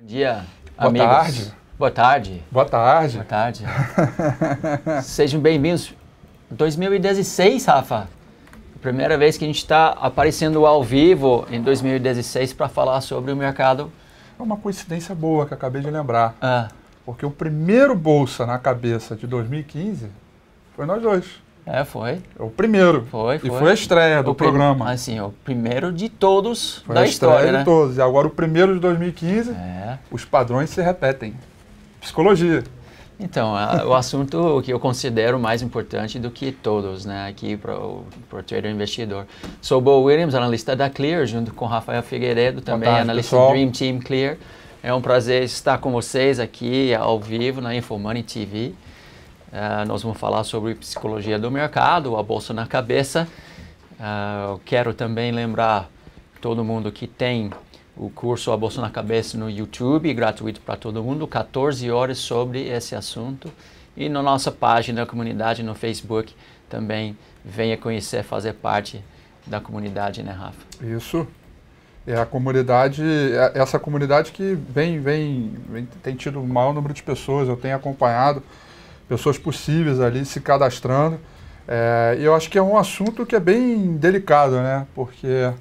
Bom dia, Boa amigos. tarde. Boa tarde. Boa tarde. Boa tarde. Sejam bem-vindos. 2016, Rafa. Primeira vez que a gente está aparecendo ao vivo em 2016 para falar sobre o mercado. É uma coincidência boa que eu acabei de lembrar. Porque o primeiro Bolsa na Cabeça de 2015 foi nós dois. Foi. O primeiro. Foi. E foi a estreia do programa. Assim, o primeiro de todos foi da história, estreia né? de todos. E agora o primeiro de 2015, os padrões se repetem. Psicologia. Então, o assunto que eu considero mais importante do que todos, né, aqui para o trader investidor. Sou Bo Williams, analista da Clear, junto com Rafael Figueiredo, também analista do Dream Team Clear. É um prazer estar com vocês aqui ao vivo na InfoMoney TV. Nós vamos falar sobre psicologia do mercado, a bolsa na cabeça. Eu quero também lembrar todo mundo que tem o curso A Bolsa na Cabeça no YouTube, gratuito para todo mundo, 14 horas sobre esse assunto. E na nossa página da comunidade no Facebook também venha conhecer, fazer parte da comunidade, né, Rafa? Isso. É a comunidade, essa comunidade que tem tido o maior número de pessoas, eu tenho acompanhado pessoas possíveis ali se cadastrando. E eu acho que é um assunto que é bem delicado, né? Porque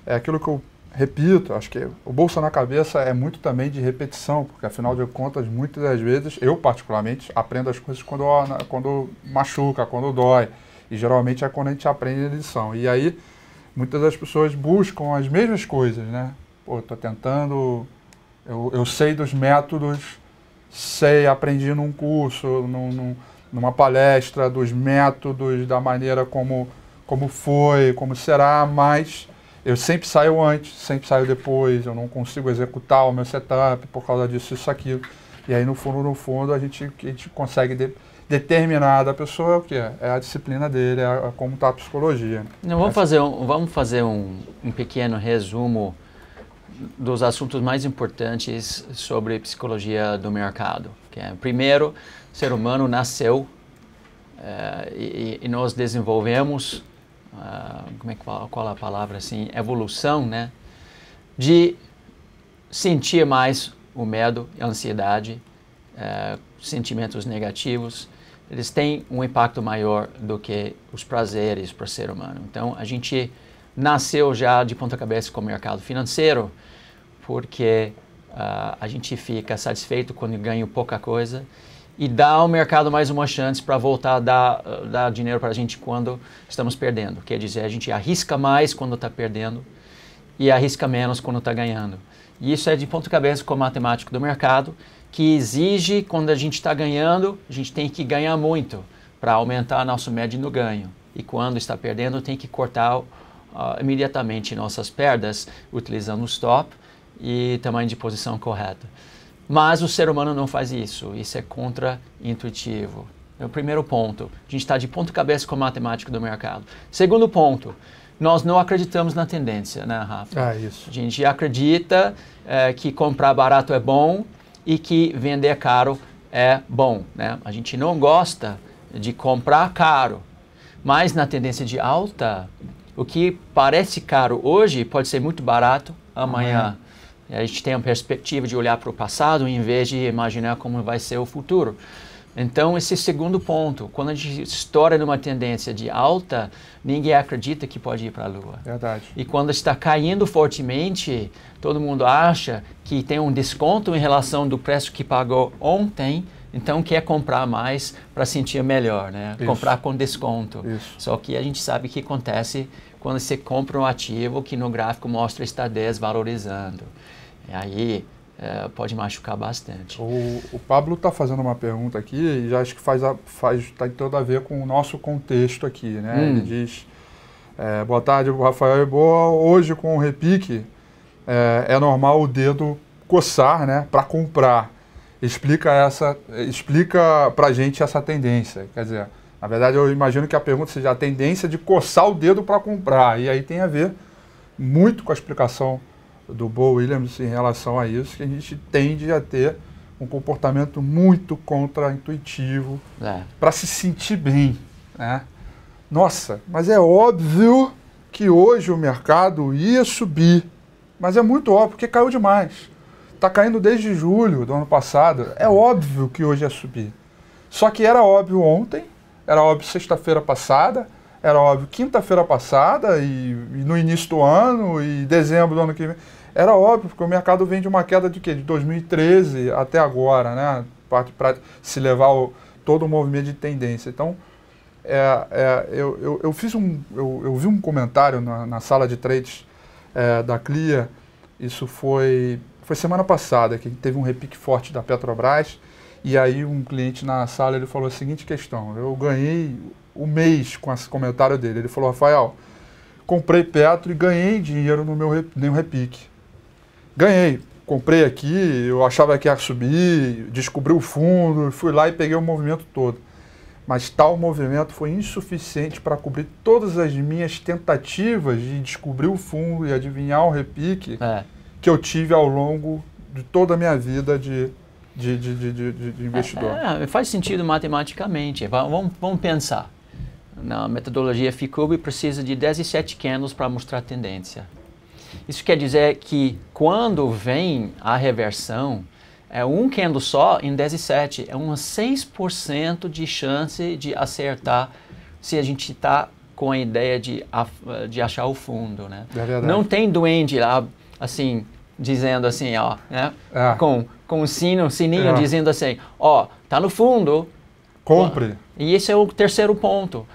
é aquilo que eu repito, acho que o Bolsa na Cabeça é muito também de repetição, porque afinal de contas, muitas das vezes, eu particularmente, aprendo as coisas quando machuca, quando dói. E geralmente é quando a gente aprende a lição. E aí, muitas das pessoas buscam as mesmas coisas, né? Pô, tô tentando, eu sei dos métodos, aprendi num curso, numa palestra, dos métodos, da maneira como foi, como será, mas eu sempre saio antes, sempre saio depois, eu não consigo executar o meu setup por causa disso, isso, aquilo. E aí, no fundo, a gente consegue determinar da pessoa o que é a disciplina dele, como está a psicologia. Não, vamos fazer um pequeno resumo dos assuntos mais importantes sobre psicologia do mercado. Primeiro, o ser humano nasceu e nós desenvolvemos qual a palavra assim, evolução, né, de sentir mais o medo, a ansiedade, sentimentos negativos. Eles têm um impacto maior do que os prazeres para o ser humano. Então, a gente nasceu já de ponta cabeça com o mercado financeiro, porque a gente fica satisfeito quando ganha pouca coisa e dá ao mercado mais uma chance para voltar a dar dinheiro para a gente quando estamos perdendo. Quer dizer, a gente arrisca mais quando está perdendo e arrisca menos quando está ganhando. E isso é de ponta cabeça com o matemático do mercado, que exige, quando a gente está ganhando, a gente tem que ganhar muito para aumentar nosso médio no ganho. E quando está perdendo, tem que cortar imediatamente nossas perdas, utilizando o stop e tamanho de posição correta. Mas o ser humano não faz isso. Isso é contra-intuitivo. É o primeiro ponto. A gente está de ponta cabeça com a matemática do mercado. Segundo ponto, nós não acreditamos na tendência, né, Rafa? Isso. A gente acredita que comprar barato é bom e que vender caro é bom, né? A gente não gosta de comprar caro, mas na tendência de alta, o que parece caro hoje pode ser muito barato amanhã. A gente tem a perspectiva de olhar para o passado em vez de imaginar como vai ser o futuro. Então, esse segundo ponto, quando a gente estoura numa tendência de alta, ninguém acredita que pode ir para a lua. Verdade. E quando está caindo fortemente, todo mundo acha que tem um desconto em relação do preço que pagou ontem, então quer comprar mais para sentir melhor, né? Isso. Comprar com desconto. Isso. Só que a gente sabe que acontece quando você compra um ativo que no gráfico mostra está desvalorizando. E aí pode machucar bastante. O Pablo está fazendo uma pergunta aqui e já acho que tem tudo a ver com o nosso contexto aqui, né? Ele diz, boa tarde, Rafael e Boa, hoje com o repique é normal o dedo coçar, né, para comprar. Explica pra gente essa tendência. Quer dizer, na verdade eu imagino que a pergunta seja a tendência de coçar o dedo para comprar. E aí tem a ver muito com a explicação do Bo Williams em relação a isso, que a gente tende a ter um comportamento muito contra-intuitivo para se sentir bem, né? Nossa, mas é óbvio que hoje o mercado ia subir, mas é muito óbvio porque caiu demais. Está caindo desde julho do ano passado. É óbvio que hoje ia subir. Só que era óbvio ontem, era óbvio sexta-feira passada, era óbvio quinta-feira passada e no início do ano e dezembro do ano que vem. Era óbvio, porque o mercado vem de uma queda de quê? De 2013 até agora, né? Para se levar todo o movimento de tendência. Então, eu vi um comentário na sala de trades da Clear, isso foi semana passada, que teve um repique forte da Petrobras, e aí um cliente na sala ele falou a seguinte questão: eu ganhei o mês com esse comentário dele. Ele falou: Rafael, comprei Petro e ganhei dinheiro no meu repique. Ganhei, comprei aqui, eu achava que ia subir, descobri o fundo, fui lá e peguei o movimento todo. Mas tal movimento foi insuficiente para cobrir todas as minhas tentativas de descobrir o fundo e adivinhar o repique que eu tive ao longo de toda a minha vida de investidor. Faz sentido matematicamente. Vamos pensar. Na metodologia FICUB precisa de 17 candles para mostrar tendência. Isso quer dizer que quando vem a reversão, é um candle só em 17. É uns 6% de chance de acertar se a gente está com a ideia de achar o fundo, né? Não tem duende lá, assim, dizendo assim, ó, né? Com o sininho dizendo assim, ó, tá no fundo. Compre. E esse é o terceiro ponto.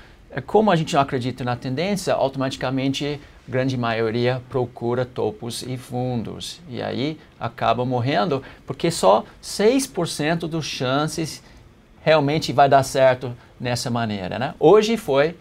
Como a gente não acredita na tendência, automaticamente a grande maioria procura topos e fundos. E aí acaba morrendo, porque só 6% dos chances realmente vai dar certo nessa maneira, né? Hoje foi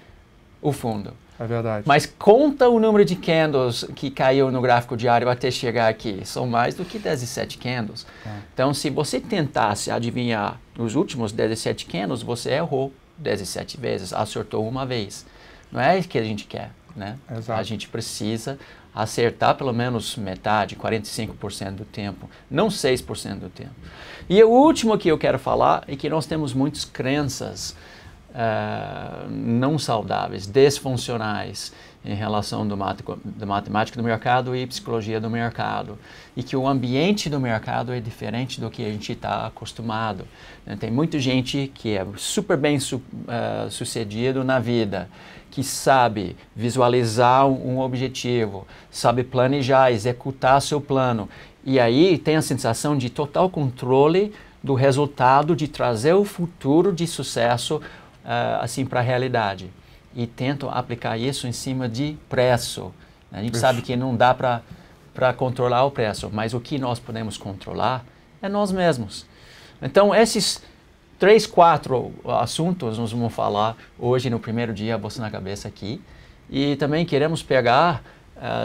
o fundo. É verdade. Mas conta o número de candles que caiu no gráfico diário até chegar aqui. São mais do que 17 candles. Então, se você tentasse adivinhar os últimos 17 candles, você errou 17 vezes, acertou uma vez. Não é isso que a gente quer, né? Exato. A gente precisa acertar pelo menos metade, 45% do tempo, não 6% do tempo. E o último que eu quero falar é que nós temos muitas crenças não saudáveis, disfuncionais em relação da matemática do mercado e psicologia do mercado. E que o ambiente do mercado é diferente do que a gente está acostumado. Tem muita gente que é super bem sucedido na vida, que sabe visualizar um objetivo, sabe planejar, executar seu plano. E aí tem a sensação de total controle do resultado, de trazer o futuro de sucesso assim para a realidade. E tentam aplicar isso em cima de preço. A gente sabe que não dá para controlar o preço, mas o que nós podemos controlar é nós mesmos. Então, esses 3, 4 assuntos nós vamos falar hoje no primeiro dia, Bolsa na Cabeça aqui. E também queremos pegar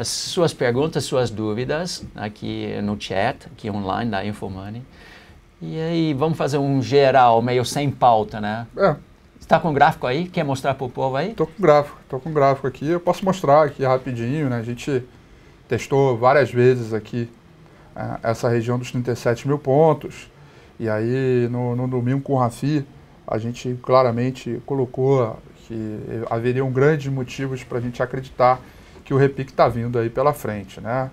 suas perguntas, suas dúvidas aqui no chat, aqui online da InfoMoney. E aí, vamos fazer um geral, meio sem pauta, né? Está com o gráfico aí? Quer mostrar para o povo aí? Estou com o gráfico aqui. Eu posso mostrar aqui rapidinho, né? A gente testou várias vezes aqui essa região dos 37 mil pontos. E aí, no domingo com o Rafi, a gente claramente colocou que haveriam grandes motivos para a gente acreditar que o repique está vindo aí pela frente, né?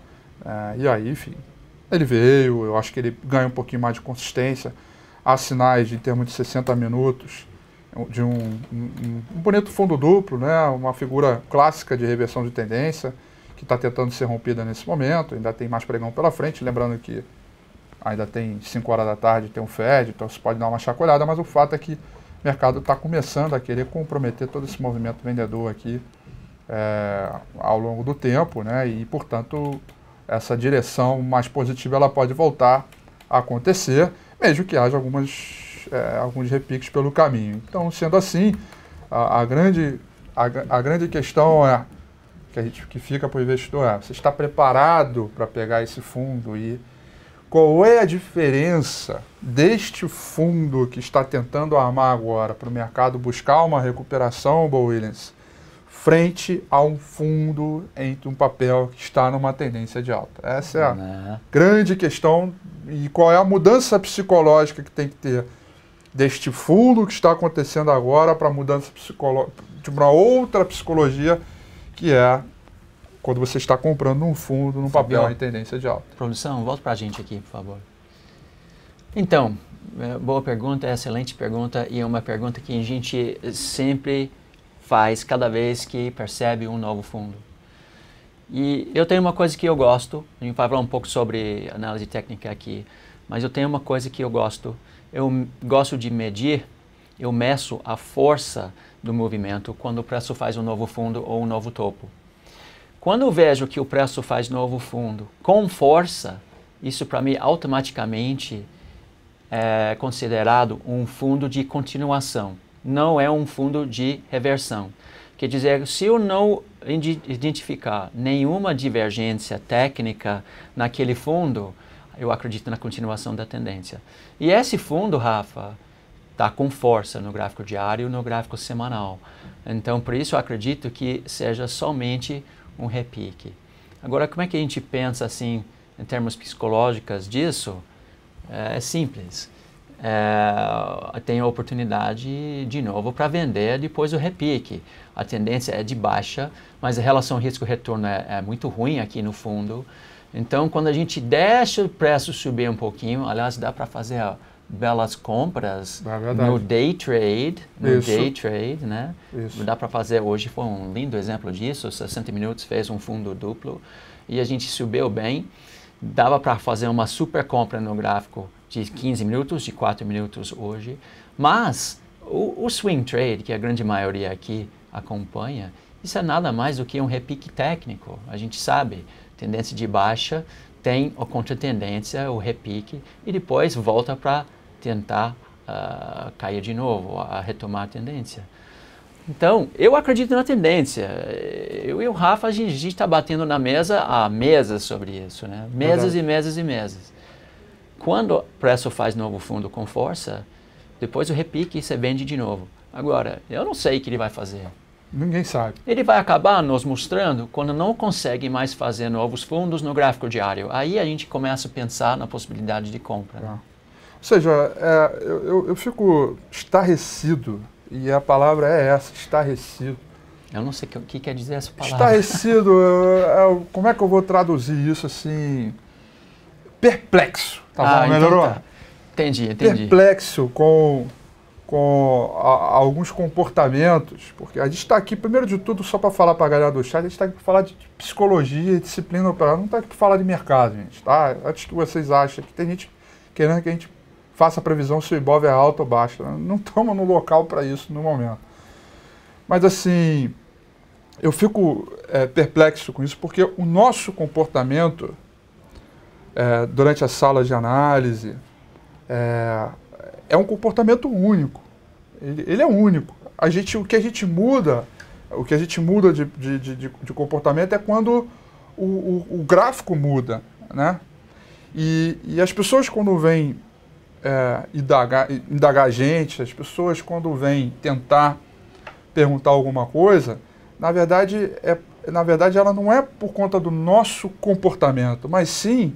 E aí, enfim, ele veio. Eu acho que ele ganha um pouquinho mais de consistência. Há sinais em termos de 60 minutos de um bonito fundo duplo, né? Uma figura clássica de reversão de tendência que está tentando ser rompida nesse momento. Ainda tem mais pregão pela frente, lembrando que ainda tem 5 horas da tarde, tem um Fed, então você pode dar uma chacoalhada, mas o fato é que o mercado está começando a querer comprometer todo esse movimento vendedor aqui ao longo do tempo, né? E, portanto, essa direção mais positiva ela pode voltar a acontecer, mesmo que haja alguns repiques pelo caminho. Então, sendo assim, a grande questão que fica para o investidor você está preparado para pegar esse fundo e qual é a diferença deste fundo que está tentando armar agora para o mercado buscar uma recuperação, Bo Williams, frente a um fundo entre um papel que está numa tendência de alta? Essa é a grande questão. E qual é a mudança psicológica que tem que ter deste fundo que está acontecendo agora para a mudança de uma outra psicologia, que é quando você está comprando um fundo, num papel em tendência de alta. Produção, volta para a gente aqui, por favor. Então, boa pergunta, excelente pergunta, e é uma pergunta que a gente sempre faz cada vez que percebe um novo fundo. E eu tenho uma coisa que eu gosto, a gente vai falar um pouco sobre análise técnica aqui, mas eu tenho uma coisa que eu gosto de medir, eu meço a força do movimento quando o preço faz um novo fundo ou um novo topo. Quando eu vejo que o preço faz novo fundo com força, isso para mim automaticamente é considerado um fundo de continuação, não é um fundo de reversão. Quer dizer, se eu não identificar nenhuma divergência técnica naquele fundo, eu acredito na continuação da tendência. E esse fundo, Rafa, está com força no gráfico diário e no gráfico semanal. Então, por isso eu acredito que seja somente um repique. Agora, como é que a gente pensa assim, em termos psicológicos disso? É simples. Tem a oportunidade de novo para vender depois do repique. A tendência é de baixa, mas a relação risco-retorno é muito ruim aqui no fundo. Então, quando a gente deixa o preço subir um pouquinho, aliás, dá para fazer belas compras no day trade, né? Isso. Dá para fazer, hoje foi um lindo exemplo disso, 60 minutos fez um fundo duplo e a gente subiu bem. Dava para fazer uma super compra no gráfico de 15 minutos, de 4 minutos hoje, mas o swing trade, que a grande maioria aqui acompanha, isso é nada mais do que um repique técnico. A gente sabe, tendência de baixa, tem a contratendência, o repique, e depois volta para tentar cair de novo, a retomar a tendência. Então, eu acredito na tendência. Eu e o Rafa, a gente está batendo na mesa há meses sobre isso, né? Meses e meses e meses. Quando o preço faz novo fundo com força, depois o repique você vende de novo. Agora, eu não sei o que ele vai fazer. Ninguém sabe. Ele vai acabar nos mostrando quando não consegue mais fazer novos fundos no gráfico diário. Aí a gente começa a pensar na possibilidade de compra. Ou seja, eu fico estarrecido, e a palavra é essa, estarrecido. Eu não sei o que quer dizer essa palavra. Estarrecido, como é que eu vou traduzir isso assim? Perplexo. Tá bom, melhorou? Então tá. Entendi. Perplexo com alguns comportamentos, porque a gente está aqui, primeiro de tudo, só para falar para a galera do chat, a gente está aqui para falar de psicologia e disciplina operária, não está aqui para falar de mercado, gente, tá? Antes que vocês achem que tem gente querendo que a gente faça a previsão se o Ibov é alto ou baixo, não estamos no local para isso no momento. Mas assim, eu fico perplexo com isso, porque o nosso comportamento durante a sala de análise é um comportamento único. Ele é único. O que a gente muda de comportamento é quando o gráfico muda, né? E as pessoas quando vêm indagar a gente, as pessoas quando vêm tentar perguntar alguma coisa, na verdade ela não é por conta do nosso comportamento, mas sim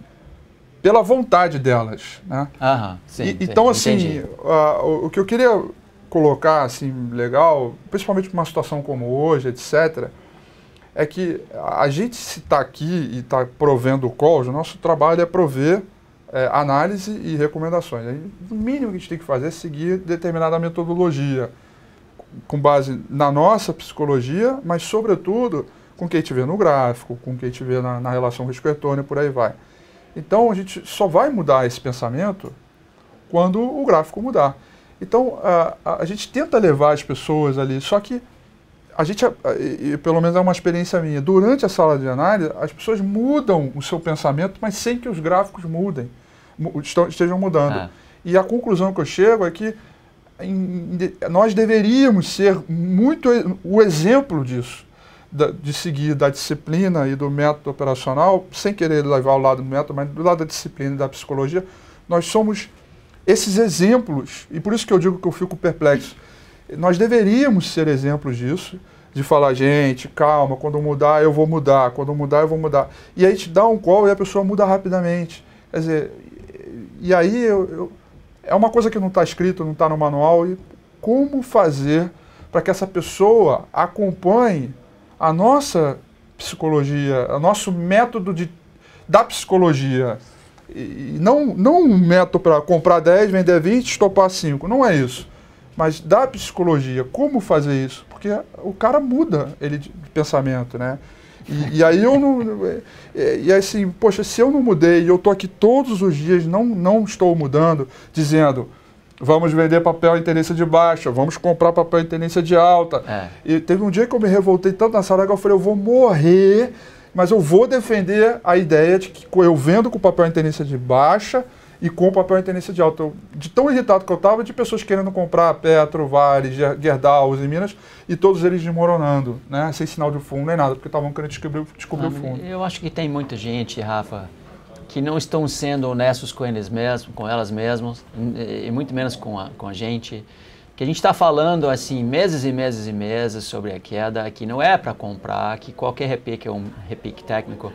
pela vontade delas, né? Sim, então, assim, o que eu queria colocar, assim, legal, principalmente numa situação como hoje, etc., é que a gente, se está aqui e está provendo calls, o nosso trabalho é prover análise e recomendações. Aí, o mínimo que a gente tem que fazer é seguir determinada metodologia, com base na nossa psicologia, mas, sobretudo, com o que a gente vê no gráfico, com o que a gente vê na relação risco-retorno e por aí vai. Então, a gente só vai mudar esse pensamento quando o gráfico mudar. Então, a gente tenta levar as pessoas ali, só que a gente, pelo menos é uma experiência minha, durante a sala de análise, as pessoas mudam o seu pensamento, mas sem que os gráficos estejam mudando. E a conclusão que eu chego é que nós deveríamos ser muito o exemplo disso, de seguir da disciplina e do método operacional, sem querer levar ao lado do método, mas do lado da disciplina e da psicologia. Nós somos esses exemplos, e por isso que eu digo que eu fico perplexo. Nós deveríamos ser exemplos disso, de falar, gente, calma, quando mudar eu vou mudar, quando mudar eu vou mudar. E aí te dá um call e a pessoa muda rapidamente. Quer dizer, e aí é uma coisa que não está escrito, não está no manual, e como fazer para que essa pessoa acompanhe a nossa psicologia, o nosso método da psicologia, e não um método para comprar 10, vender 20, estopar 5, não é isso. Mas da psicologia, como fazer isso? Porque o cara muda ele de pensamento, né? E aí eu não... E assim, poxa, se eu não mudei e eu estou aqui todos os dias, não estou mudando, dizendo, vamos vender papel em tendência de baixa, vamos comprar papel em tendência de alta. E teve um dia que eu me revoltei tanto na sala que eu falei, eu vou morrer, mas eu vou defender a ideia de que eu vendo com papel em tendência de baixa e com papel em tendência de alta. De tão irritado que eu estava, de pessoas querendo comprar Petro, Vale, Gerdau, Uzi Minas, e todos eles desmoronando, né? Sem sinal de fundo nem nada, porque estavam querendo descobrir o fundo. Eu acho que tem muita gente, Rafa, que não estão sendo honestos com eles mesmos, com elas mesmas, e muito menos com a gente. Que a gente está falando assim meses e meses e meses sobre a queda, que não é para comprar, que qualquer repique é um repique técnico,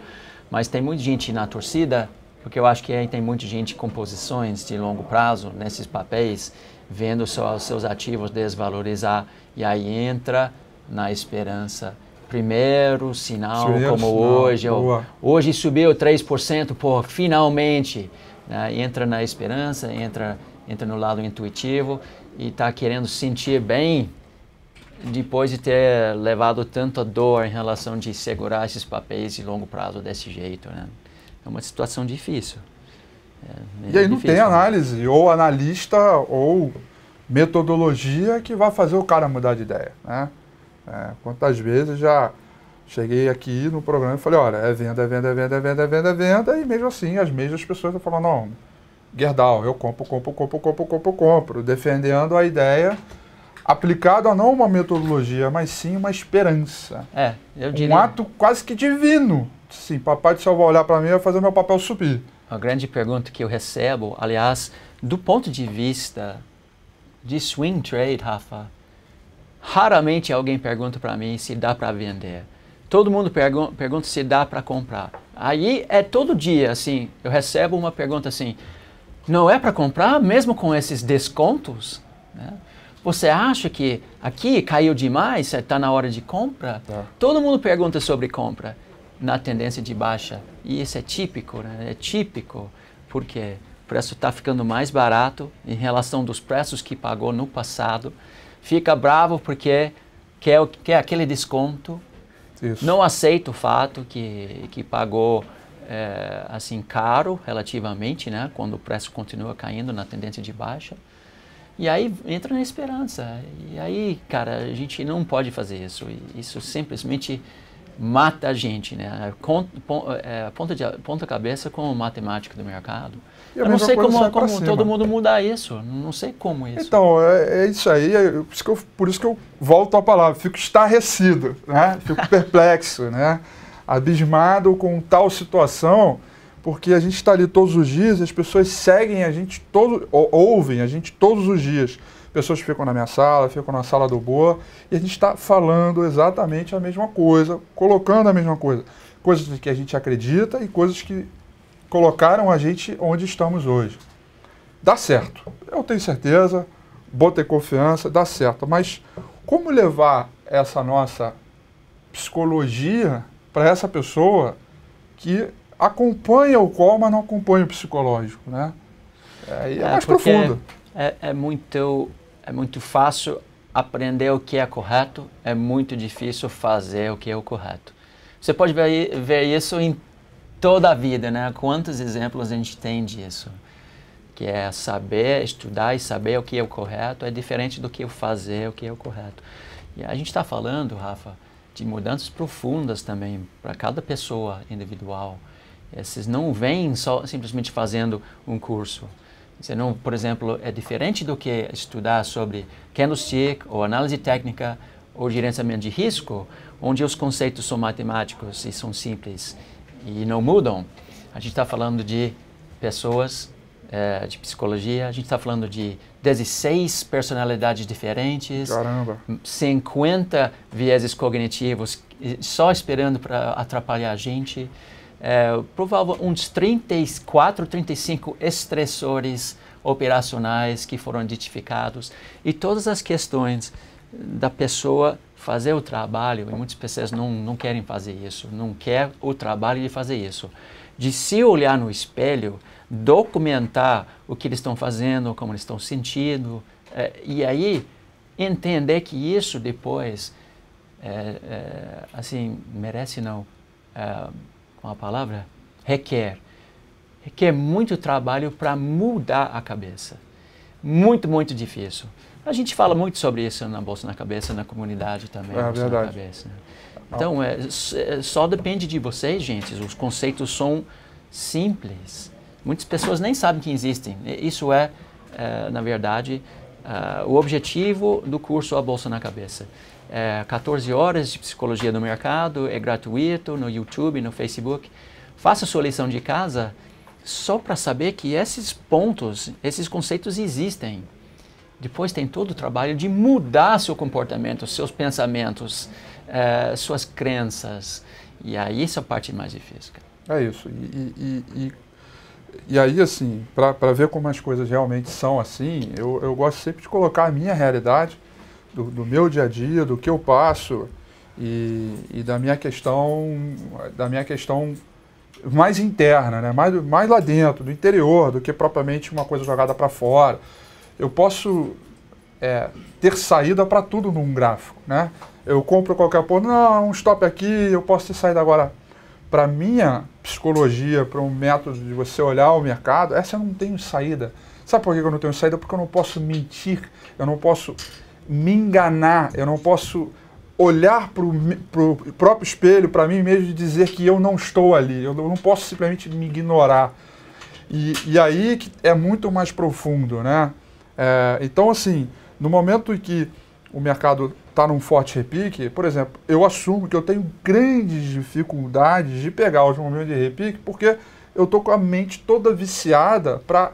mas tem muita gente na torcida, porque eu acho que aí tem muita gente com posições de longo prazo nesses papéis, vendo só os seus ativos desvalorizar, e aí entra na esperança. Primeiro sinal, como hoje, hoje subiu 3%, pô, finalmente, né? Entra na esperança, entra no lado intuitivo, e está querendo sentir bem depois de ter levado tanta dor em relação de segurar esses papéis de longo prazo desse jeito, né? É uma situação difícil. E aí não tem análise, ou analista, ou metodologia que vai fazer o cara mudar de ideia, né? Quantas vezes já cheguei aqui no programa e falei, olha, é venda, é venda, é venda, é venda, é venda, é venda, e mesmo assim as mesmas pessoas estão falando, não, Gerdau, eu compro, defendendo a ideia aplicada a não uma metodologia, mas sim uma esperança. Eu diria... Um ato quase que divino. Sim, papai do céu vai olhar para mim e vai fazer meu papel subir. A grande pergunta que eu recebo, aliás, do ponto de vista de swing trade, Rafa, raramente alguém pergunta para mim se dá para vender. Todo mundo pergunta se dá para comprar. Aí é todo dia, assim, eu recebo uma pergunta assim, não é para comprar mesmo com esses descontos? Né? Você acha que aqui caiu demais, está na hora de compra? Todo mundo pergunta sobre compra na tendência de baixa. E isso é típico, né? É típico, porque o preço está ficando mais barato em relação dos preços que pagou no passado. Fica bravo porque quer aquele desconto. Isso. Não aceita o fato que pagou assim caro relativamente, né? Quando o preço continua caindo na tendência de baixa. E aí entra na esperança. E aí, cara, a gente não pode fazer isso. Isso simplesmente mata a gente, né? Ponta cabeça com matemática do mercado. Eu não sei como todo mundo mudar isso. Não sei como isso. Então, é isso aí. Por isso que eu volto à palavra. Fico estarrecido, né? Fico perplexo, né? Abismado com tal situação, porque a gente está ali todos os dias, as pessoas seguem a gente, ouvem a gente todos os dias. Pessoas ficam na minha sala, ficam na sala do Boa, e a gente está falando exatamente a mesma coisa, colocando a mesma coisa. Coisas que a gente acredita e coisas que colocaram a gente onde estamos hoje. Dá certo. Eu tenho certeza, botei confiança, dá certo. Mas como levar essa nossa psicologia para essa pessoa que acompanha o call, mas não acompanha o psicológico, né? É mais profundo. É muito fácil aprender o que é correto, é muito difícil fazer o que é o correto. Você pode ver isso em toda a vida, né? Quantos exemplos a gente tem disso? Que é saber, estudar e saber o que é o correto é diferente do que fazer o que é o correto. E a gente está falando, Rafa, de mudanças profundas também para cada pessoa individual. Esses não vêm só simplesmente fazendo um curso. Você não, por exemplo, é diferente do que estudar sobre candlestick ou análise técnica ou gerenciamento de risco, onde os conceitos são matemáticos e são simples e não mudam. A gente está falando de pessoas, de psicologia, a gente está falando de 16 personalidades diferentes, 50 vieses cognitivos só esperando para atrapalhar a gente, provavelmente uns 34, 35 estressores operacionais que foram identificados e todas as questões da pessoa fazer o trabalho, e muitas pessoas não querem fazer isso, não quer o trabalho de fazer isso, de se olhar no espelho, documentar o que eles estão fazendo, como eles estão sentindo, e aí entender que isso depois, assim, merece não, com a palavra, requer muito trabalho para mudar a cabeça. Muito, muito difícil. A gente fala muito sobre isso na Bolsa na Cabeça, na comunidade também. Bolsa na Cabeça, né? Então, só depende de vocês, gente. Os conceitos são simples. Muitas pessoas nem sabem que existem. Isso na verdade, o objetivo do curso A Bolsa na Cabeça. 14 horas de psicologia do mercado, é gratuito no YouTube, no Facebook. Faça sua lição de casa só para saber que esses pontos, esses conceitos existem. Depois tem todo o trabalho de mudar seu comportamento, seus pensamentos, suas crenças. E aí essa é a parte mais difícil. É isso. E aí, assim, para ver como as coisas realmente são assim, eu gosto sempre de colocar a minha realidade, do meu dia a dia, do que eu passo e da minha questão mais interna, né? mais lá dentro, do interior, do que propriamente uma coisa jogada para fora. Eu posso ter saída para tudo num gráfico, né? Eu compro qualquer ponto, não, um stop aqui, eu posso ter saída agora. Para minha psicologia, para um método de você olhar o mercado, essa eu não tenho saída. Sabe por que eu não tenho saída? Porque eu não posso mentir, eu não posso me enganar, eu não posso olhar para o próprio espelho, para mim mesmo, e dizer que eu não estou ali. Eu não posso simplesmente me ignorar. E aí que é muito mais profundo, né? Então, assim, no momento em que o mercado está num forte repique, por exemplo, eu assumo que eu tenho grandes dificuldades de pegar os momentos de repique, porque eu estou com a mente toda viciada para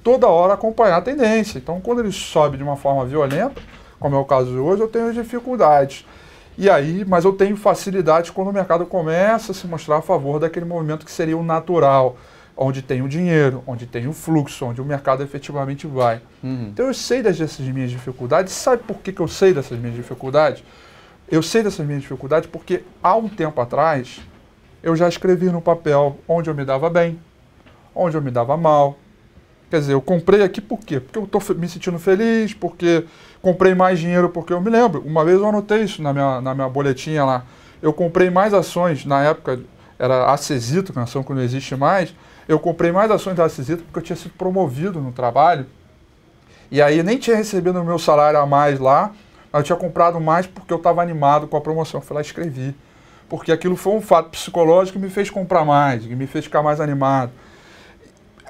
toda hora acompanhar a tendência. Então, quando ele sobe de uma forma violenta, como é o caso de hoje, eu tenho dificuldades. E aí, mas eu tenho facilidade quando o mercado começa a se mostrar a favor daquele movimento que seria o natural, onde tem o dinheiro, onde tem o fluxo, onde o mercado efetivamente vai. Então eu sei dessas minhas dificuldades. Sabe por que eu sei dessas minhas dificuldades? Eu sei dessas minhas dificuldades porque há um tempo atrás eu já escrevi no papel onde eu me dava bem, onde eu me dava mal. Quer dizer, eu comprei aqui por quê? Porque eu estou me sentindo feliz, porque comprei mais dinheiro, porque eu me lembro. Uma vez eu anotei isso na minha boletinha lá. Eu comprei mais ações, na época era Acesito, que é uma ação que não existe mais. Eu comprei mais ações da Acesito porque eu tinha sido promovido no trabalho. E aí nem tinha recebido o meu salário a mais lá, mas eu tinha comprado mais porque eu estava animado com a promoção. Eu fui lá e escrevi. Porque aquilo foi um fato psicológico que me fez comprar mais, que me fez ficar mais animado.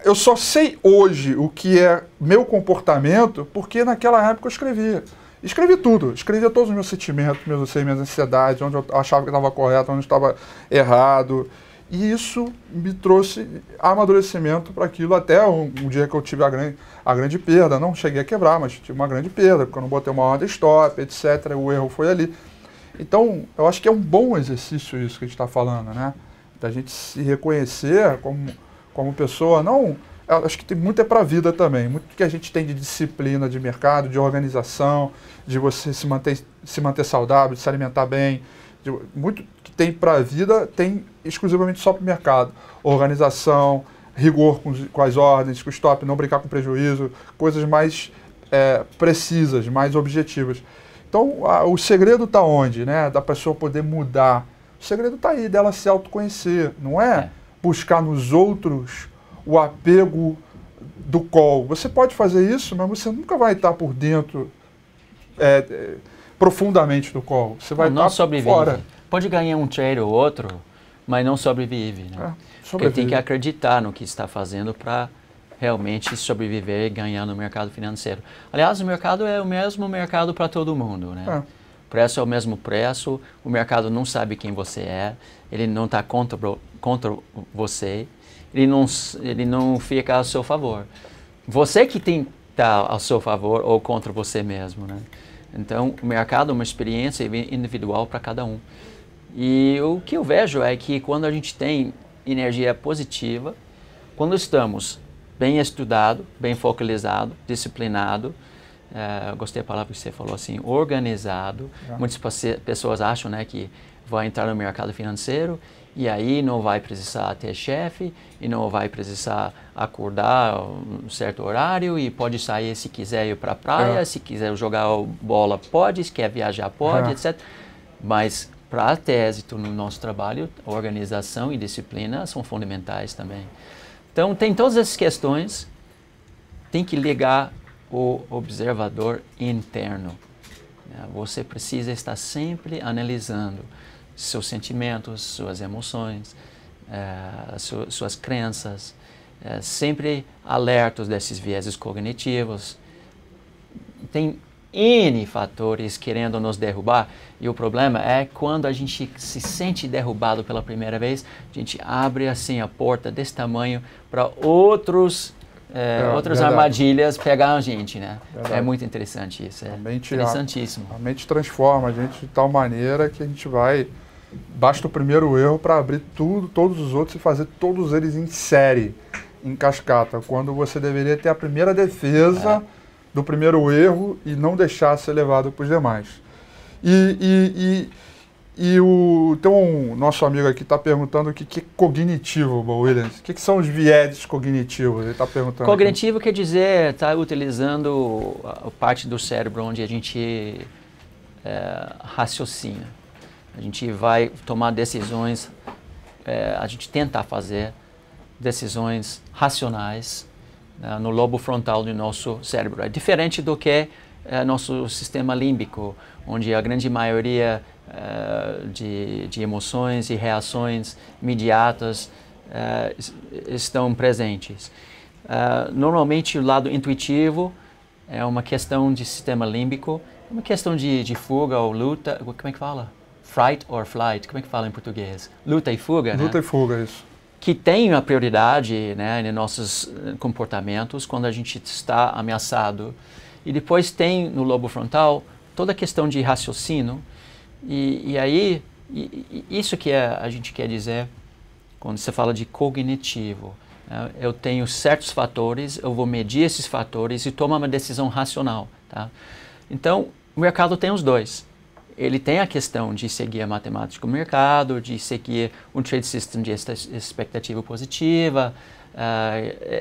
Eu só sei hoje o que é meu comportamento porque naquela época eu escrevia. Escrevi tudo, escrevia todos os meus sentimentos, minhas ansiedades, onde eu achava que estava correto, onde estava errado. E isso me trouxe amadurecimento para aquilo até um dia que eu tive a grande perda. Não cheguei a quebrar, mas tive uma grande perda, porque eu não botei uma ordem stop, etc. O erro foi ali. Então, eu acho que é um bom exercício isso que a gente está falando, né? Da gente se reconhecer como pessoa, não... Acho que tem muito para a vida também, muito que a gente tem de disciplina de mercado, de organização, de você se manter saudável, de se alimentar bem, muito que tem para a vida tem exclusivamente só para o mercado. Organização, rigor com as ordens, com o stop, não brincar com prejuízo, coisas mais precisas, mais objetivas. Então, o segredo está onde, né? Da pessoa poder mudar. O segredo está aí, dela se autoconhecer, não é buscar nos outros o apego do call. Você pode fazer isso, mas você nunca vai estar por dentro profundamente do call. Você vai estar fora. Pode ganhar um trade ou outro, mas não sobrevive. Né? Porque tem que acreditar no que está fazendo para realmente sobreviver e ganhar no mercado financeiro. Aliás, o mercado é o mesmo mercado para todo mundo. Né? O preço é o mesmo preço, o mercado não sabe quem você é, ele não está contra você. Ele não fica ao seu favor. Você que tem que estar ao seu favor ou contra você mesmo, né? Então, o mercado é uma experiência individual para cada um. E o que eu vejo é que quando a gente tem energia positiva, quando estamos bem estudado, bem focalizado, disciplinado, gostei da palavra que você falou, assim, organizado. Muitas pessoas acham, né, que vai entrar no mercado financeiro e aí não vai precisar ter chefe e não vai precisar acordar um certo horário e pode sair se quiser ir para a praia, se quiser jogar bola pode, se quer viajar pode, etc. Mas para ter êxito no nosso trabalho, organização e disciplina são fundamentais também. Então tem todas essas questões, tem que ligar o observador interno. Você precisa estar sempre analisando seus sentimentos, suas emoções, suas crenças, sempre alertos desses vieses cognitivos. Tem N fatores querendo nos derrubar e o problema é quando a gente se sente derrubado pela primeira vez, a gente abre assim a porta desse tamanho para outras armadilhas pegar a gente, né? É muito interessante isso, interessantíssimo. A mente transforma a gente de tal maneira que a gente vai... Basta o primeiro erro para abrir todos os outros e fazer todos eles em série, em cascata, quando você deveria ter a primeira defesa do primeiro erro e não deixar ser levado para os demais. Então, o nosso amigo aqui está perguntando o que é cognitivo, Williams. O que são os vieses cognitivos? Ele está perguntando. Cognitivo quer dizer estar utilizando a parte do cérebro onde a gente raciocina. A gente vai tomar decisões, a gente tenta fazer decisões racionais no lobo frontal do nosso cérebro. É diferente do que nosso sistema límbico, onde a grande maioria de emoções e reações imediatas estão presentes. Normalmente o lado intuitivo é uma questão de sistema límbico, uma questão de fuga ou luta, como é que fala? Fright or flight, como é que fala em português? Luta e fuga, Luta e fuga, isso. Que tem a prioridade, né, em nossos comportamentos quando a gente está ameaçado. E depois tem no lobo frontal toda a questão de raciocínio. E aí, isso que a gente quer dizer quando você fala de cognitivo. Eu tenho certos fatores, eu vou medir esses fatores e tomar uma decisão racional. Tá? Então, o mercado tem os dois. Ele tem a questão de seguir a matemática do mercado, de seguir um trade system de expectativa positiva,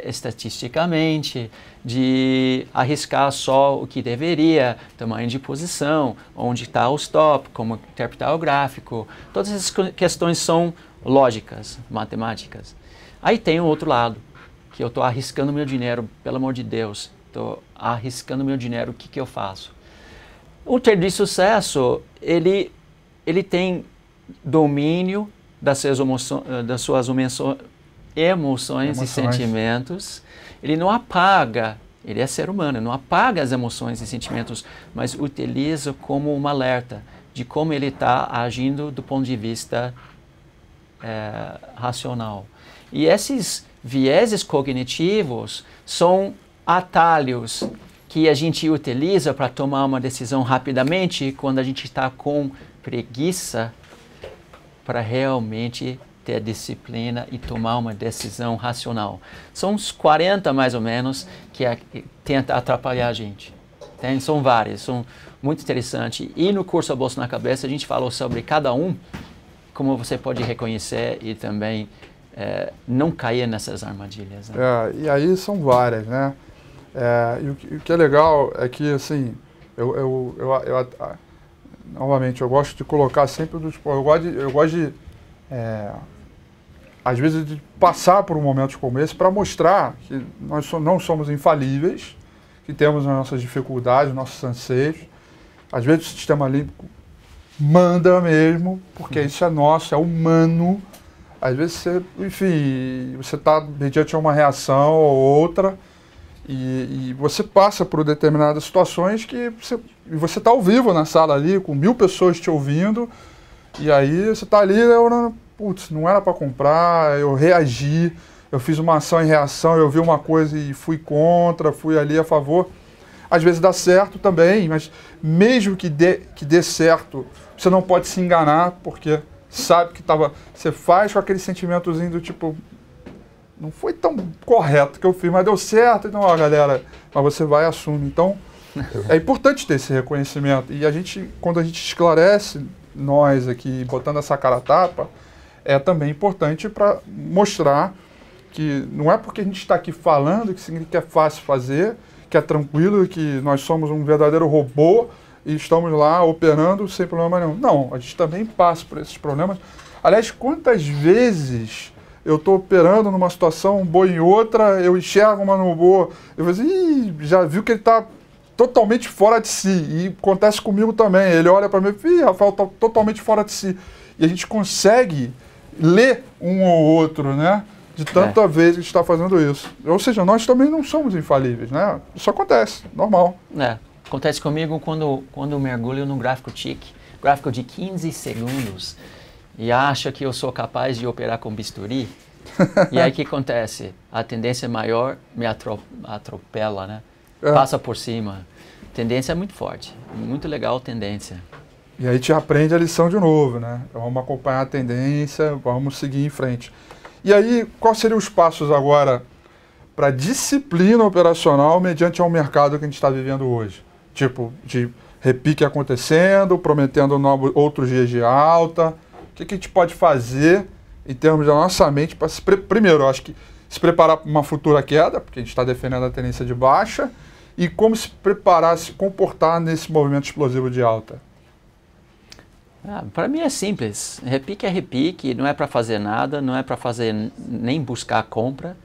estatisticamente, de arriscar só o que deveria, tamanho de posição, onde está o stop, como interpretar o gráfico. Todas essas questões são lógicas, matemáticas. Aí tem o outro lado, que eu estou arriscando meu dinheiro, pelo amor de Deus, estou arriscando meu dinheiro, o que eu faço? O trader de sucesso, ele tem domínio das suas emoções e sentimentos. Ele não apaga, ele é ser humano, não apaga as emoções e sentimentos, mas utiliza como um alerta de como ele está agindo do ponto de vista racional. E esses vieses cognitivos são atalhos que a gente utiliza para tomar uma decisão rapidamente quando a gente está com preguiça para realmente ter disciplina e tomar uma decisão racional. São uns 40 mais ou menos que tenta atrapalhar a gente. São vários, são muito interessantes. E no curso A Bolsa na Cabeça a gente falou sobre cada um, como você pode reconhecer e também não cair nessas armadilhas. Né? E aí são várias, né? E o que é legal é que, assim, novamente, eu gosto de colocar sempre eu gosto de às vezes, de passar por momentos como esse para mostrar que nós não somos infalíveis, que temos as nossas dificuldades, nossos anseios. Às vezes o sistema límbico manda mesmo, porque isso é nosso, é humano. Às vezes você está mediante uma reação ou outra, e você passa por determinadas situações que você está ao vivo na sala ali, com 1000 pessoas te ouvindo, e aí você está ali, putz, não era para comprar, eu reagi, eu fiz uma ação em reação, eu vi uma coisa e fui contra, fui ali a favor. Às vezes dá certo também, mas mesmo que dê certo, você não pode se enganar, porque sabe que você faz com aquele sentimentozinho do tipo, não foi tão correto que eu fiz, mas deu certo, então, ó, galera, mas você vai e assume. Então, É importante ter esse reconhecimento. E quando a gente esclarece, nós aqui, botando essa cara a tapa, é também importante para mostrar que não é porque a gente está aqui falando que significa que é fácil fazer, que é tranquilo, que nós somos um verdadeiro robô e estamos lá operando sem problema nenhum. Não, a gente também passa por esses problemas. Aliás, quantas vezes eu estou operando numa situação, um boi em outra, eu enxergo uma no boa, eu vou dizer, já viu que ele está totalmente fora de si. E acontece comigo também. Ele olha para mim e Rafael está totalmente fora de si. E a gente consegue ler um ou outro, né? De tanta vez que a gente está fazendo isso. Ou seja, nós também não somos infalíveis, né? Isso acontece, normal. Acontece comigo quando eu mergulho num gráfico gráfico de 15 segundos, e acha que eu sou capaz de operar com bisturi. E aí o que acontece? A tendência maior me atropela, né? Passa por cima. A tendência é muito forte. Muito legal a tendência. E aí te aprende a lição de novo, né? Vamos acompanhar a tendência, vamos seguir em frente. E aí, quais seriam os passos agora para disciplina operacional mediante ao mercado que a gente está vivendo hoje? Tipo, de repique acontecendo, prometendo outros dias de alta. O que a gente pode fazer em termos da nossa mente para primeiro, eu acho que se preparar para uma futura queda, porque a gente está defendendo a tendência de baixa, e como se preparar, se comportar nesse movimento explosivo de alta? Para mim é simples. Repique é repique, não é para fazer nada, não é para fazer nem buscar compra,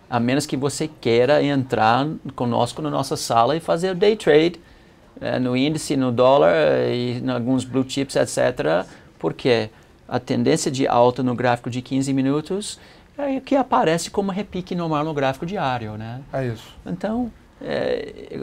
a menos que você queira entrar conosco na nossa sala e fazer o day trade no índice, no dólar e em alguns blue chips, etc. Porque a tendência de alta no gráfico de 15 minutos é o que aparece como repique normal no gráfico diário, né? É isso. Então,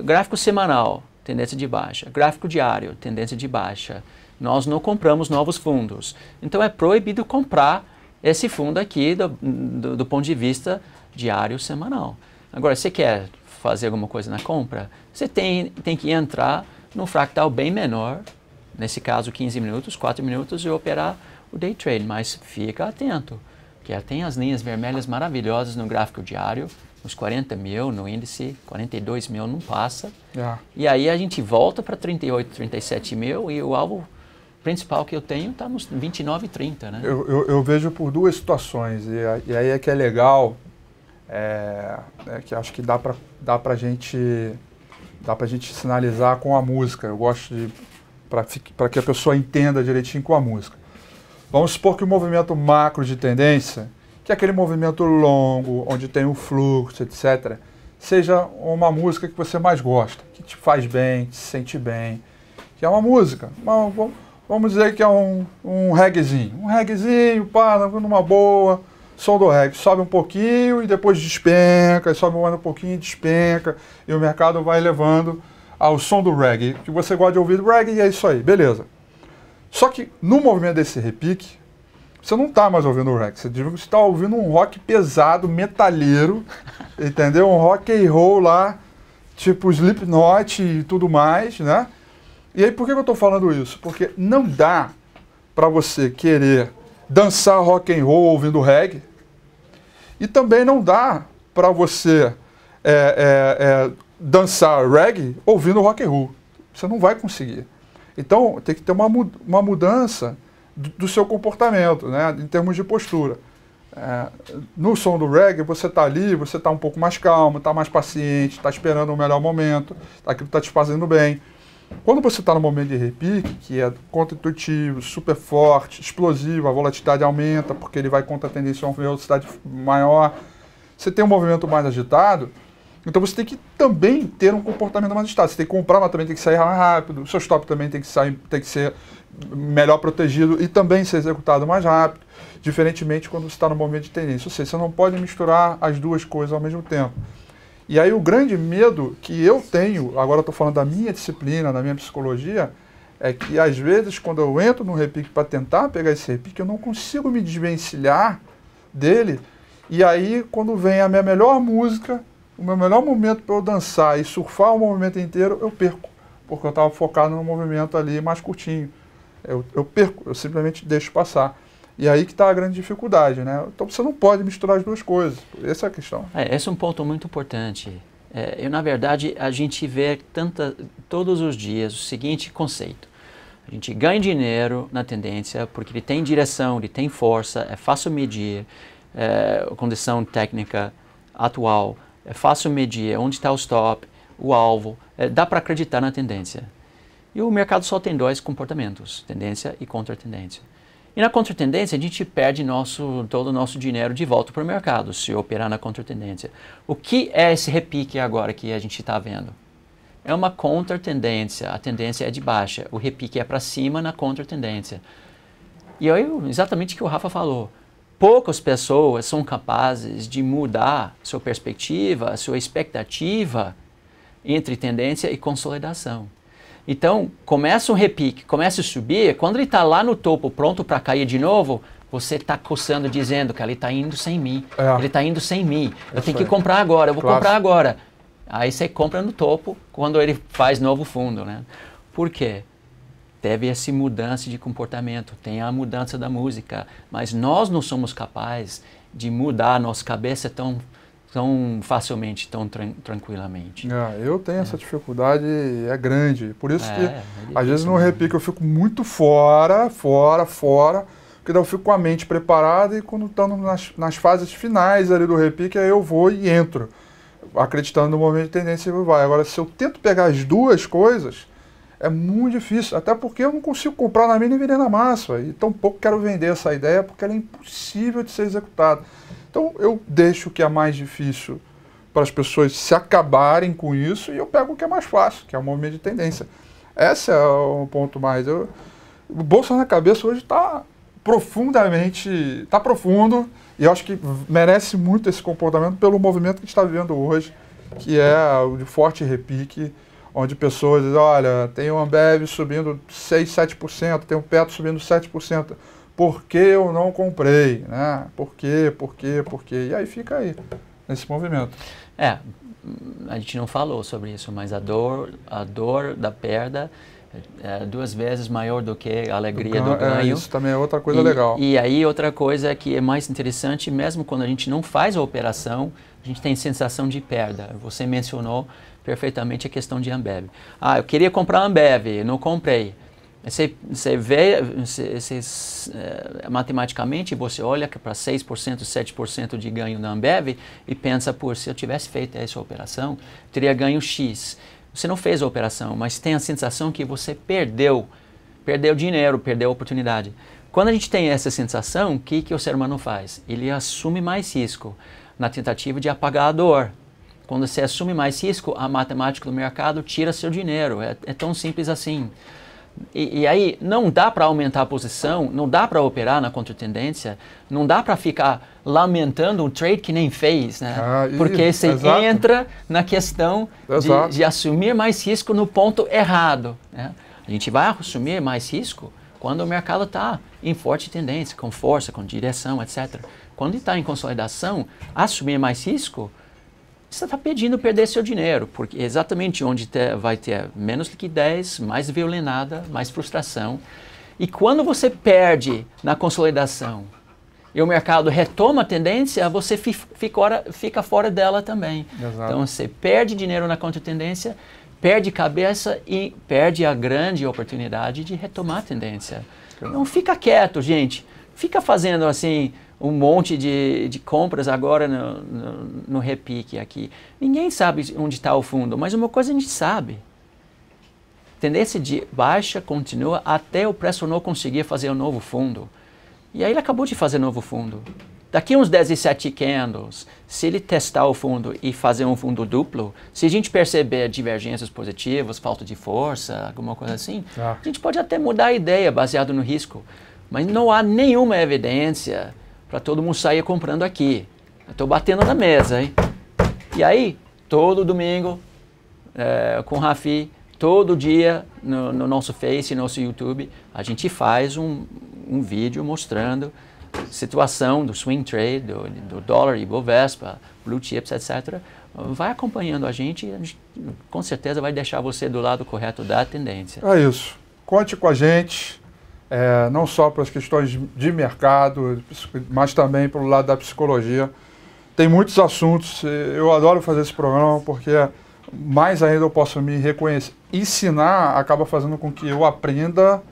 gráfico semanal, tendência de baixa. Gráfico diário, tendência de baixa. Nós não compramos novos fundos. Então é proibido comprar esse fundo aqui do ponto de vista diário semanal. Agora, você quer fazer alguma coisa na compra? Você tem que entrar num fractal bem menor, nesse caso 15 minutos, 4 minutos, e operar o day trade. Mas fica atento, que tem as linhas vermelhas maravilhosas no gráfico diário, nos 40 mil, no índice 42 mil não passa. E aí a gente volta para 38, 37 mil e o alvo principal que eu tenho está nos 29 e 30, né? Eu vejo por duas situações, e aí é que é legal, que acho que dá pra gente sinalizar com a música. Eu gosto para que a pessoa entenda direitinho com a música. Vamos supor que o movimento macro de tendência, que é aquele movimento longo, onde tem o fluxo, etc., seja uma música que você mais gosta, que te faz bem, que te sente bem, que é uma música, vamos dizer que é um reggaezinho. Um reggaezinho, numa boa, som do reggae. Sobe um pouquinho e depois despenca, sobe mais um pouquinho e despenca. E o mercado vai levando ao som do reggae. Que você gosta de ouvir reggae e é isso aí, beleza. Só que no movimento desse repique, você não está mais ouvindo o reggae. Você está ouvindo um rock pesado, metalheiro, entendeu? Um rock and roll lá, tipo Slipknot e tudo mais, né? E aí, por que eu estou falando isso? Porque não dá para você querer dançar rock and roll ouvindo reggae, e também não dá para você dançar reggae ouvindo rock and roll. Você não vai conseguir. Então, tem que ter uma mudança do seu comportamento, né, em termos de postura. No som do reggae, você está ali, você está um pouco mais calmo, está mais paciente, está esperando o melhor momento, aquilo está te fazendo bem. Quando você está no momento de repique, que é contra-intuitivo, super forte, explosivo, a volatilidade aumenta, porque ele vai contra a tendência a uma velocidade maior, você tem um movimento mais agitado, então você tem que também ter um comportamento mais agitado. Você tem que comprar, mas também tem que sair mais rápido, o seu stop também tem que ser melhor protegido e também ser executado mais rápido, diferentemente quando você está no momento de tendência. Ou seja, você não pode misturar as duas coisas ao mesmo tempo. E aí o grande medo que eu tenho, agora eu estou falando da minha disciplina, da minha psicologia, é que às vezes quando eu entro no repique para tentar pegar esse repique, eu não consigo me desvencilhar dele, e aí quando vem a minha melhor música, o meu melhor momento para eu dançar e surfar o movimento inteiro, eu perco, porque eu estava focado no movimento ali mais curtinho. Eu perco, eu simplesmente deixo passar. E aí que está a grande dificuldade, né? Então você não pode misturar as duas coisas. Essa é a questão. Esse é um ponto muito importante. Na verdade, a gente vê todos os dias o seguinte conceito. A gente ganha dinheiro na tendência porque ele tem direção, ele tem força, é fácil medir a condição técnica atual, é fácil medir onde está o stop, o alvo, dá para acreditar na tendência. E o mercado só tem dois comportamentos, tendência e contra-tendência. E na contra-tendência a gente perde todo o nosso dinheiro de volta para o mercado, se operar na contra-tendência. O que é esse repique agora que a gente está vendo? É uma contra-tendência, a tendência é de baixa, o repique é para cima na contra-tendência. E aí, exatamente o que o Rafa falou, poucas pessoas são capazes de mudar sua perspectiva, sua expectativa entre tendência e consolidação. Então, começa um repique, começa a subir, quando ele está lá no topo, pronto para cair de novo, você está coçando, dizendo que ele está indo sem mim, ele está indo sem mim, eu tenho que comprar agora, eu vou comprar agora. Aí você compra no topo, quando ele faz novo fundo, né? Por quê? Teve essa mudança de comportamento, tem a mudança da música, mas nós não somos capazes de mudar a nossa cabeça tão facilmente, tão tranquilamente. Eu tenho essa dificuldade, é grande. Por isso que, às vezes, no repique eu fico muito fora, porque daí eu fico com a mente preparada e quando estamos nas fases finais ali do repique, aí eu vou e entro, acreditando no movimento de tendência e vai. Agora, se eu tento pegar as duas coisas, é muito difícil, até porque eu não consigo comprar na mina e vender na massa, e tampouco quero vender essa ideia porque ela é impossível de ser executada. Então, eu deixo o que é mais difícil para as pessoas se acabarem com isso e eu pego o que é mais fácil, que é o movimento de tendência. Esse é o ponto mais. O bolso na cabeça hoje está profundamente, está profundo e eu acho que merece muito esse comportamento pelo movimento que a gente está vivendo hoje, que é o de forte repique, onde pessoas dizem, olha, tem o Ambev subindo 6%, 7%, tem o Petro subindo 7%. Por que eu não comprei? Né? Por quê? E aí fica aí, nesse movimento. A gente não falou sobre isso, mas a dor da perda é 2 vezes maior do que a alegria do ganho. Isso também é outra coisa legal. E aí outra coisa que é mais interessante, mesmo quando a gente não faz a operação, a gente tem sensação de perda. Você mencionou perfeitamente a questão de Ambev. Eu queria comprar Ambev, não comprei. Você vê, matematicamente, você olha para 6%, 7% de ganho na Ambev e pensa, se eu tivesse feito essa operação, teria ganho X. Você não fez a operação, mas tem a sensação que você perdeu dinheiro, perdeu a oportunidade. Quando a gente tem essa sensação, o que o ser humano faz? Ele assume mais risco na tentativa de apagar a dor. Quando você assume mais risco, a matemática do mercado tira seu dinheiro. É tão simples assim. E aí não dá para aumentar a posição, não dá para operar na contra-tendência, não dá para ficar lamentando um trade que nem fez, né? Porque você entra na questão de assumir mais risco no ponto errado, né? A gente vai assumir mais risco quando o mercado está em forte tendência, com força, com direção, etc. Quando está em consolidação, assumir mais risco, você está pedindo perder seu dinheiro, porque é exatamente onde vai ter menos liquidez, mais violentada, mais frustração. E quando você perde na consolidação e o mercado retoma a tendência, você fica fora dela também. Exato. Então você perde dinheiro na contra-tendência, perde cabeça e perde a grande oportunidade de retomar a tendência. Não fica quieto, gente. Fica fazendo assim um monte de compras agora no repique aqui. Ninguém sabe onde está o fundo, mas uma coisa a gente sabe. Tendência de baixa continua até o preço não conseguir fazer um novo fundo. E aí ele acabou de fazer novo fundo. Daqui uns 17 candles, se ele testar o fundo e fazer um fundo duplo, se a gente perceber divergências positivas, falta de força, alguma coisa assim, a gente pode até mudar a ideia baseado no risco. Mas não há nenhuma evidência para todo mundo sair comprando aqui. Eu estou batendo na mesa, hein? E aí, todo domingo, com o Rafi, todo dia no nosso Face, nosso YouTube, a gente faz um vídeo mostrando a situação do swing trade, do dólar e Bovespa, blue chips, etc. Vai acompanhando a gente com certeza vai deixar você do lado correto da tendência. É isso. Conte com a gente. Não só para as questões de mercado, mas também pelo lado da psicologia. tem muitos assuntos. Eu adoro fazer esse programa porque mais ainda eu posso me reconhecer. Ensinar acaba fazendo com que eu aprenda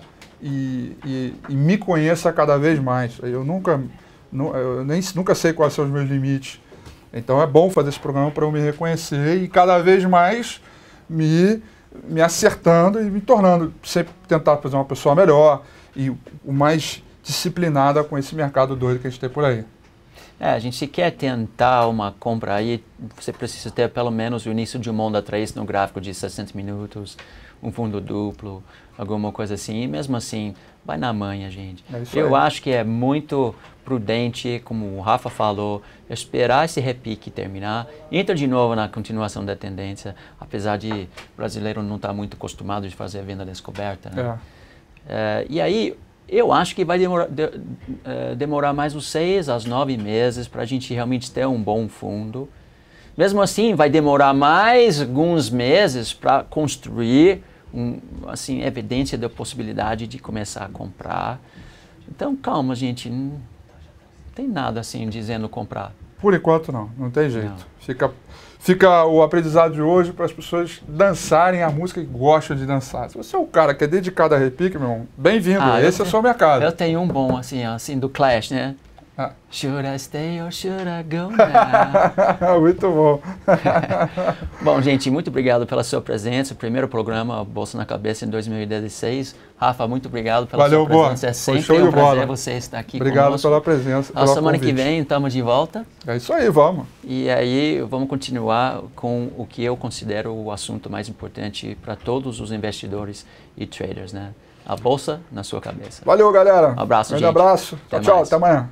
e me conheça cada vez mais. Eu nunca sei quais são os meus limites. Então é bom fazer esse programa para eu me reconhecer e cada vez mais me acertando e me tornando, sempre tentar fazer uma pessoa melhor e o mais disciplinada com esse mercado doido que a gente tem por aí. A gente se quer tentar uma compra aí, você precisa ter pelo menos o início de um mundo atrás no gráfico de 60 minutos, um fundo duplo, alguma coisa assim, e mesmo assim, vai na manha, gente. Eu acho que é muito prudente, como o Rafa falou, esperar esse repique terminar, entra de novo na continuação da tendência, apesar de o brasileiro não estar muito acostumado de fazer a venda descoberta, né? E aí, eu acho que vai demorar mais uns 6 a 9 meses para a gente realmente ter um bom fundo. Mesmo assim, vai demorar mais alguns meses para construir assim, evidência da possibilidade de começar a comprar. Então, calma, gente. Não tem nada assim dizendo comprar. Por enquanto, não tem jeito. Não. Fica o aprendizado de hoje para as pessoas dançarem a música que gostam de dançar. Se você é um cara que é dedicado a repique, meu irmão, bem-vindo. Esse é o seu mercado. Eu tenho um bom, assim do Clash, né? Should I stay or should I go now? Muito bom. Bom, gente, muito obrigado pela sua presença. O primeiro programa, Bolsa na Cabeça, em 2016. Rafa, muito obrigado pela sua presença. É sempre um prazer você estar aqui conosco. Obrigado pela presença. A semana que vem estamos de volta. É isso aí, vamos. E aí vamos continuar com o que eu considero o assunto mais importante para todos os investidores e traders, né? A Bolsa na sua cabeça. Valeu, galera. Um abraço, gente. Um abraço. Tchau, até amanhã.